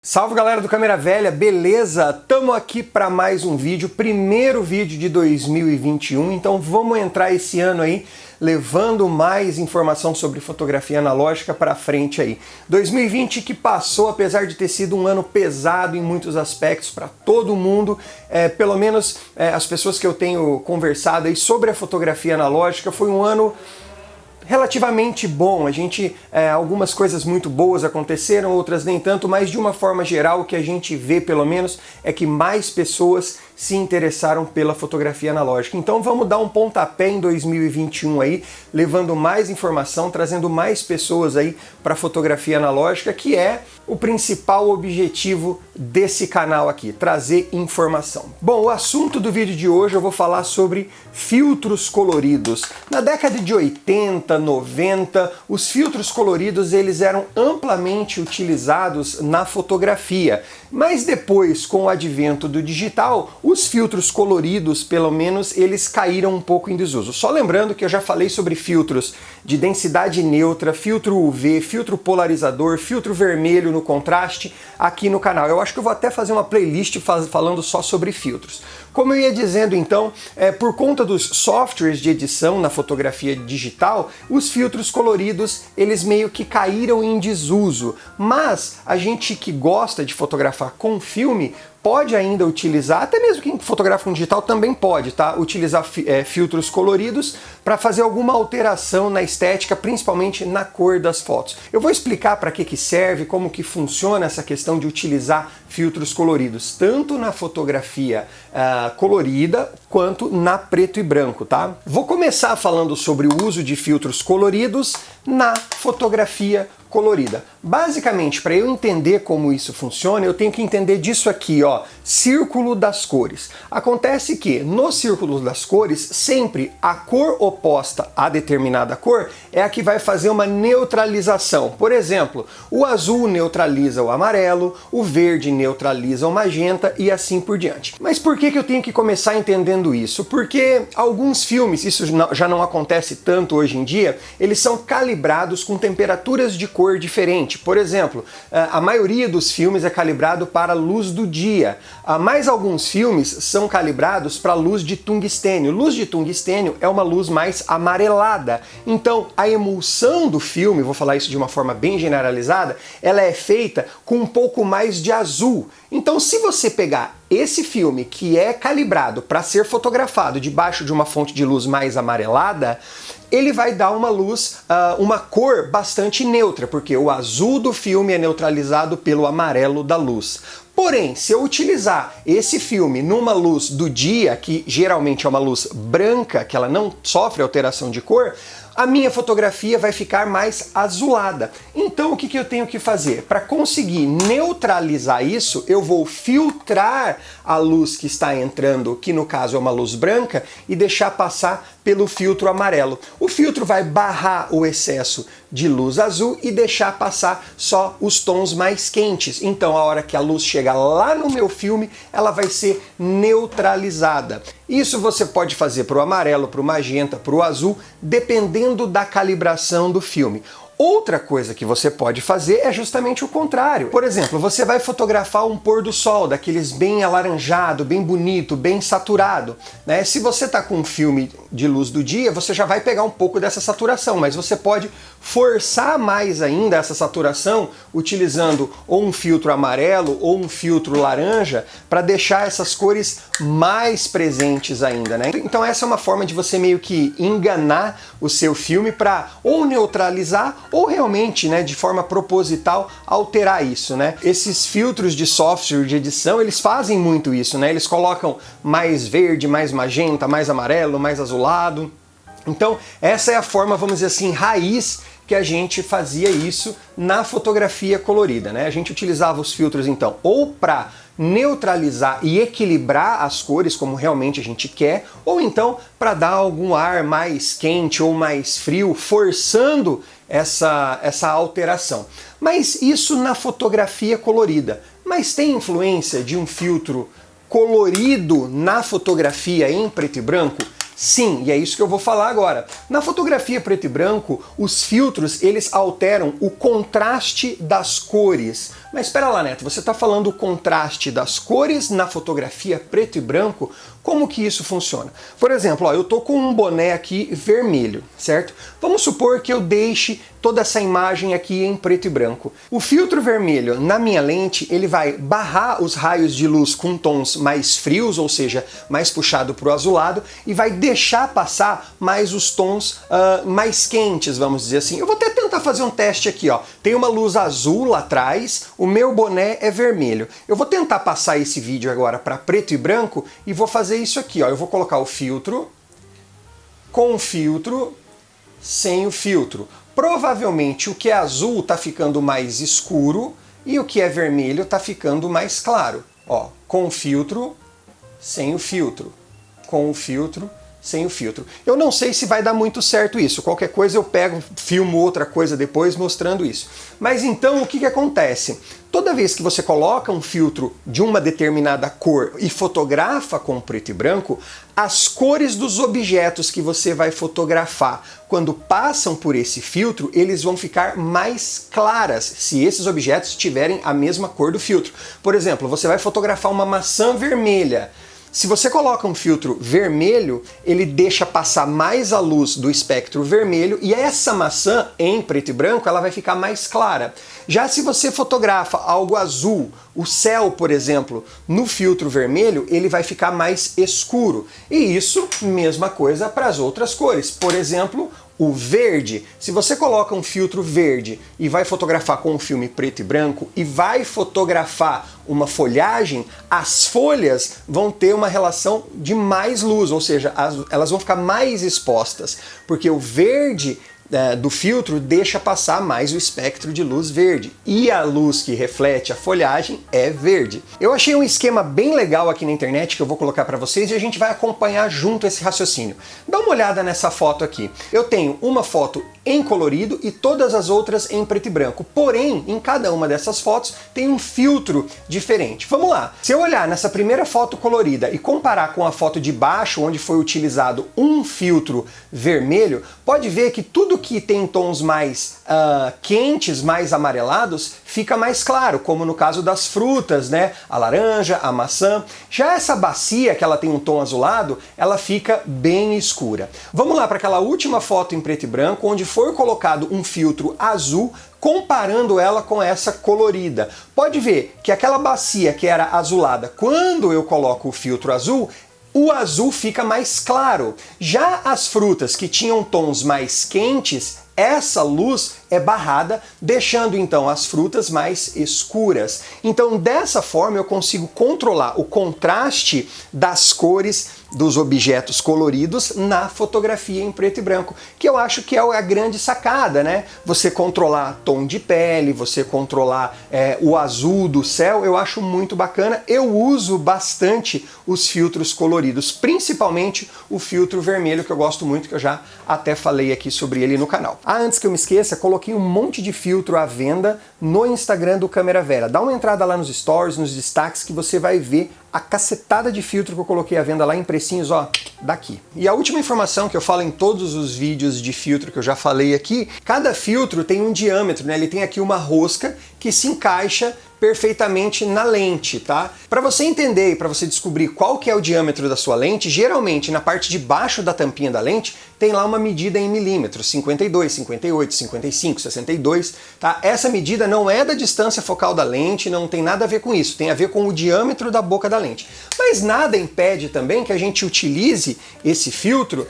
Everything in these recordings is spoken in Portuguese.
Salve galera do Câmera Velha, beleza? Tamo aqui para mais um vídeo, primeiro vídeo de 2021, então vamos entrar esse ano aí levando mais informação sobre fotografia analógica para frente aí. 2020 que passou, apesar de ter sido um ano pesado em muitos aspectos para todo mundo, pelo menos as pessoas que eu tenho conversado aí sobre a fotografia analógica, foi um ano relativamente bom. Algumas coisas muito boas aconteceram, outras nem tanto, mas de uma forma geral o que a gente vê pelo menos é que mais pessoas se interessaram pela fotografia analógica. Então vamos dar um pontapé em 2021 aí, levando mais informação, trazendo mais pessoas aí para a fotografia analógica, que é o principal objetivo desse canal aqui, trazer informação. Bom, o assunto do vídeo de hoje eu vou falar sobre filtros coloridos. Na década de 80, 90, os filtros coloridos eles eram amplamente utilizados na fotografia, mas depois, com o advento do digital, os filtros coloridos, pelo menos, eles caíram um pouco em desuso. Só lembrando que eu já falei sobre filtros de densidade neutra, filtro UV, filtro polarizador, filtro vermelho no contraste aqui no canal. Eu acho que eu vou até fazer uma playlist falando só sobre filtros. Como eu ia dizendo então, por conta dos softwares de edição na fotografia digital, os filtros coloridos eles meio que caíram em desuso, mas a gente que gosta de fotografar com filme pode ainda utilizar, até mesmo quem fotografa com digital também pode, tá? Utilizar filtros coloridos para fazer alguma alteração na estética, principalmente na cor das fotos. Eu vou explicar para que serve, como que funciona essa questão de utilizar filtros coloridos, tanto na fotografia colorida quanto na preto e branco, tá? Vou começar falando sobre o uso de filtros coloridos na fotografia colorida. Basicamente, para eu entender como isso funciona, eu tenho que entender disso aqui, ó, círculo das cores. Acontece que no círculo das cores, sempre a cor oposta a determinada cor é a que vai fazer uma neutralização. Por exemplo, o azul neutraliza o amarelo, o verde neutraliza o magenta e assim por diante. Mas por que eu tenho que começar entendendo isso? Porque alguns filmes, isso já não acontece tanto hoje em dia, eles são calibrados com temperaturas de cor diferente. Por exemplo, a maioria dos filmes é calibrado para a luz do dia, mas alguns filmes são calibrados para a luz de tungstênio. Luz de tungstênio é uma luz mais amarelada. Então, a emulsão do filme, vou falar isso de uma forma bem generalizada, ela é feita com um pouco mais de azul. Então, se você pegar esse filme que é calibrado para ser fotografado debaixo de uma fonte de luz mais amarelada, ele vai dar uma luz, uma cor bastante neutra, porque o azul do filme é neutralizado pelo amarelo da luz. Porém, se eu utilizar esse filme numa luz do dia, que geralmente é uma luz branca, que ela não sofre alteração de cor, a minha fotografia vai ficar mais azulada. Então o que eu tenho que fazer? Para conseguir neutralizar isso, eu vou filtrar a luz que está entrando, que no caso é uma luz branca, e deixar passar pelo filtro amarelo. O filtro vai barrar o excesso de luz azul e deixar passar só os tons mais quentes. Então a hora que a luz chega lá no meu filme, ela vai ser neutralizada. Isso você pode fazer para o amarelo, para o magenta, para o azul, dependendo da calibração do filme. Outra coisa que você pode fazer é justamente o contrário. Por exemplo, você vai fotografar um pôr do sol, daqueles bem alaranjado, bem bonito, bem saturado, né? Se você está com um filme de luz do dia, você já vai pegar um pouco dessa saturação, mas você pode forçar mais ainda essa saturação utilizando ou um filtro amarelo ou um filtro laranja para deixar essas cores mais presentes ainda, né? Então essa é uma forma de você meio que enganar o seu filme para ou neutralizar ou realmente, né, de forma proposital, alterar isso, né? Esses filtros de software de edição, eles fazem muito isso, né? Eles colocam mais verde, mais magenta, mais amarelo, mais azulado. Então, essa é a forma, vamos dizer assim, raiz que a gente fazia isso na fotografia colorida, né? A gente utilizava os filtros, então, ou para neutralizar e equilibrar as cores como realmente a gente quer, ou então para dar algum ar mais quente ou mais frio, forçando essa alteração. Mas isso na fotografia colorida. Mas tem influência de um filtro colorido na fotografia em preto e branco? Sim, e é isso que eu vou falar agora. Na fotografia preto e branco, os filtros eles alteram o contraste das cores. Mas espera lá, Neto, você está falando o contraste das cores na fotografia preto e branco? Como que isso funciona? Por exemplo, ó, eu tô com um boné aqui vermelho, certo? Vamos supor que eu deixe toda essa imagem aqui em preto e branco. O filtro vermelho na minha lente, ele vai barrar os raios de luz com tons mais frios, ou seja, mais puxado para o azulado, e vai deixar passar mais os tons mais quentes, vamos dizer assim. Eu vou até tentar fazer um teste aqui, ó. Tem uma luz azul lá atrás, o meu boné é vermelho. Eu vou tentar passar esse vídeo agora para preto e branco e vou fazer isso aqui, ó. Eu vou colocar o filtro, com o filtro, sem o filtro. Provavelmente o que é azul está ficando mais escuro e o que é vermelho está ficando mais claro. Ó, com o filtro, sem o filtro. Com o filtro, sem o filtro. Eu não sei se vai dar muito certo isso. Qualquer coisa eu pego, filmo outra coisa depois mostrando isso. Mas então o que acontece? Toda vez que você coloca um filtro de uma determinada cor e fotografa com preto e branco, as cores dos objetos que você vai fotografar, quando passam por esse filtro, eles vão ficar mais claras se esses objetos tiverem a mesma cor do filtro. Por exemplo, você vai fotografar uma maçã vermelha. Se você coloca um filtro vermelho, ele deixa passar mais a luz do espectro vermelho e essa maçã, em preto e branco, ela vai ficar mais clara. Já se você fotografa algo azul, o céu, por exemplo, no filtro vermelho, ele vai ficar mais escuro. E isso, mesma coisa para as outras cores. Por exemplo, o verde. Se você coloca um filtro verde e vai fotografar com um filme preto e branco e vai fotografar uma folhagem, as folhas vão ter uma relação de mais luz, ou seja, elas vão ficar mais expostas, porque o verde do filtro deixa passar mais o espectro de luz verde e a luz que reflete a folhagem é verde. Eu achei um esquema bem legal aqui na internet que eu vou colocar para vocês e a gente vai acompanhar junto esse raciocínio. Dá uma olhada nessa foto aqui. Eu tenho uma foto em colorido e todas as outras em preto e branco. Porém, em cada uma dessas fotos tem um filtro diferente. Vamos lá. Se eu olhar nessa primeira foto colorida e comparar com a foto de baixo, onde foi utilizado um filtro vermelho, pode ver que tudo que tem tons mais quentes, mais amarelados, fica mais claro, como no caso das frutas, né? A laranja, a maçã. Já essa bacia, que ela tem um tom azulado, ela fica bem escura. Vamos lá para aquela última foto em preto e branco, onde foi colocado um filtro azul, comparando ela com essa colorida. Pode ver que aquela bacia que era azulada, quando eu coloco o filtro azul, o azul fica mais claro. Já as frutas que tinham tons mais quentes, essa luz é barrada, deixando então as frutas mais escuras. Então dessa forma eu consigo controlar o contraste das cores dos objetos coloridos na fotografia em preto e branco, que eu acho que é a grande sacada, né? Você controlar tom de pele, você controlar o azul do céu, eu acho muito bacana. Eu uso bastante os filtros coloridos, principalmente o filtro vermelho, que eu gosto muito, que eu já até falei aqui sobre ele no canal. Antes que eu me esqueça, coloquei um monte de filtro à venda no Instagram do Câmera Vera. Dá uma entrada lá nos stories, nos destaques, que você vai ver a cacetada de filtro que eu coloquei à venda lá em precinhos, ó, daqui. E a última informação que eu falo em todos os vídeos de filtro que eu já falei aqui, cada filtro tem um diâmetro, né? Ele tem aqui uma rosca que se encaixa perfeitamente na lente, tá? Para você entender e para você descobrir qual que é o diâmetro da sua lente, geralmente na parte de baixo da tampinha da lente tem lá uma medida em milímetros, 52, 58, 55, 62, tá? Essa medida não é da distância focal da lente, não tem nada a ver com isso, tem a ver com o diâmetro da boca da lente. Mas nada impede também que a gente utilize esse filtro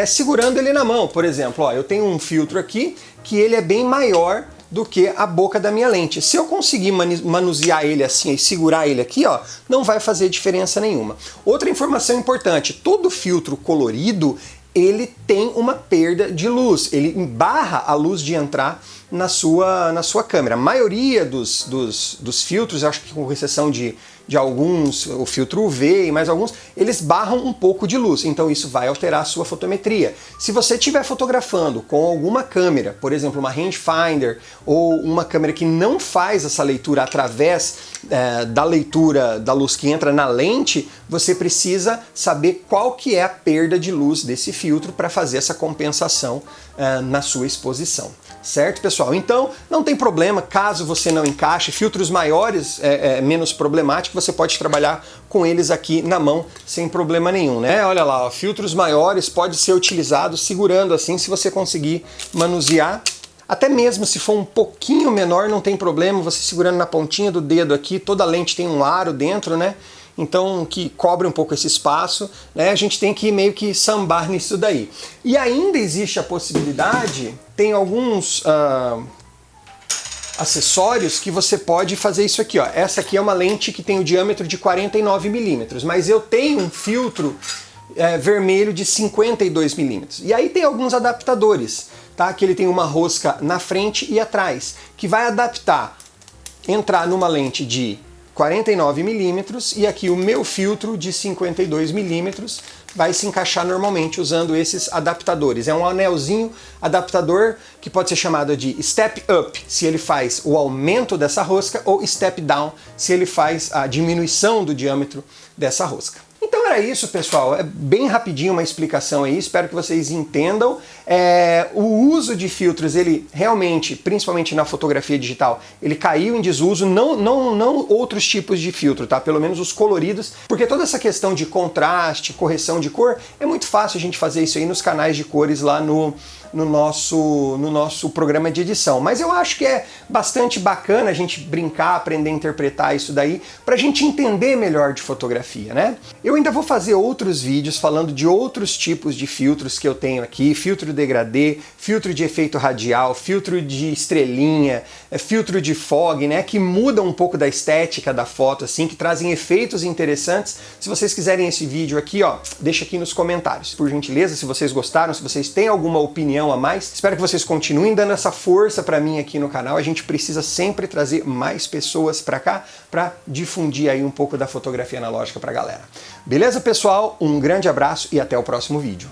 segurando ele na mão. Por exemplo, ó, eu tenho um filtro aqui que ele é bem maior do que a boca da minha lente. Se eu conseguir manusear ele assim e segurar ele aqui, ó, não vai fazer diferença nenhuma. Outra informação importante, todo filtro colorido, ele tem uma perda de luz, ele barra a luz de entrar na sua câmera. A maioria dos filtros, acho que com exceção de alguns, o filtro UV e mais alguns, eles barram um pouco de luz, então isso vai alterar a sua fotometria. Se você estiver fotografando com alguma câmera, por exemplo, uma rangefinder ou uma câmera que não faz essa leitura através da leitura da luz que entra na lente, você precisa saber qual que é a perda de luz desse filtro para fazer essa compensação na sua exposição. Certo, pessoal? pessoal? Então, não tem problema, caso você não encaixe, filtros maiores é menos problemático, você pode trabalhar com eles aqui na mão sem problema nenhum, né? Olha lá, ó, filtros maiores pode ser utilizado segurando assim, se você conseguir manusear. Até mesmo se for um pouquinho menor, não tem problema, você segurando na pontinha do dedo aqui, toda lente tem um aro dentro, né? Então, que cobre um pouco esse espaço, né? A gente tem que meio que sambar nisso daí. E ainda existe a possibilidade, tem alguns acessórios que você pode fazer isso aqui, ó. Essa aqui é uma lente que tem o diâmetro de 49 milímetros, mas eu tenho um filtro vermelho de 52 milímetros. E aí tem alguns adaptadores, tá? Que ele tem uma rosca na frente e atrás, que vai adaptar, entrar numa lente de 49 milímetros e aqui o meu filtro de 52 milímetros vai se encaixar normalmente usando esses adaptadores. É um anelzinho adaptador que pode ser chamado de step up, se ele faz o aumento dessa rosca, ou step down, se ele faz a diminuição do diâmetro dessa rosca. Então era isso, pessoal. É bem rapidinho uma explicação aí, espero que vocês entendam. O uso de filtros, ele realmente, principalmente na fotografia digital, ele caiu em desuso, não outros tipos de filtro, tá? Pelo menos os coloridos, porque toda essa questão de contraste, correção de cor, é muito fácil a gente fazer isso aí nos canais de cores lá no nosso programa de edição. Mas eu acho que é bastante bacana a gente brincar, aprender a interpretar isso daí, pra gente entender melhor de fotografia, né? Eu ainda vou fazer outros vídeos falando de outros tipos de filtros que eu tenho aqui, filtro degradê, filtro de efeito radial, filtro de estrelinha, filtro de fog, né, que mudam um pouco da estética da foto, assim, que trazem efeitos interessantes. Se vocês quiserem esse vídeo aqui, ó, deixa aqui nos comentários, por gentileza, se vocês gostaram, se vocês têm alguma opinião a mais. Espero que vocês continuem dando essa força para mim aqui no canal. A gente precisa sempre trazer mais pessoas para cá para difundir aí um pouco da fotografia analógica para a galera. Beleza, pessoal? Um grande abraço e até o próximo vídeo.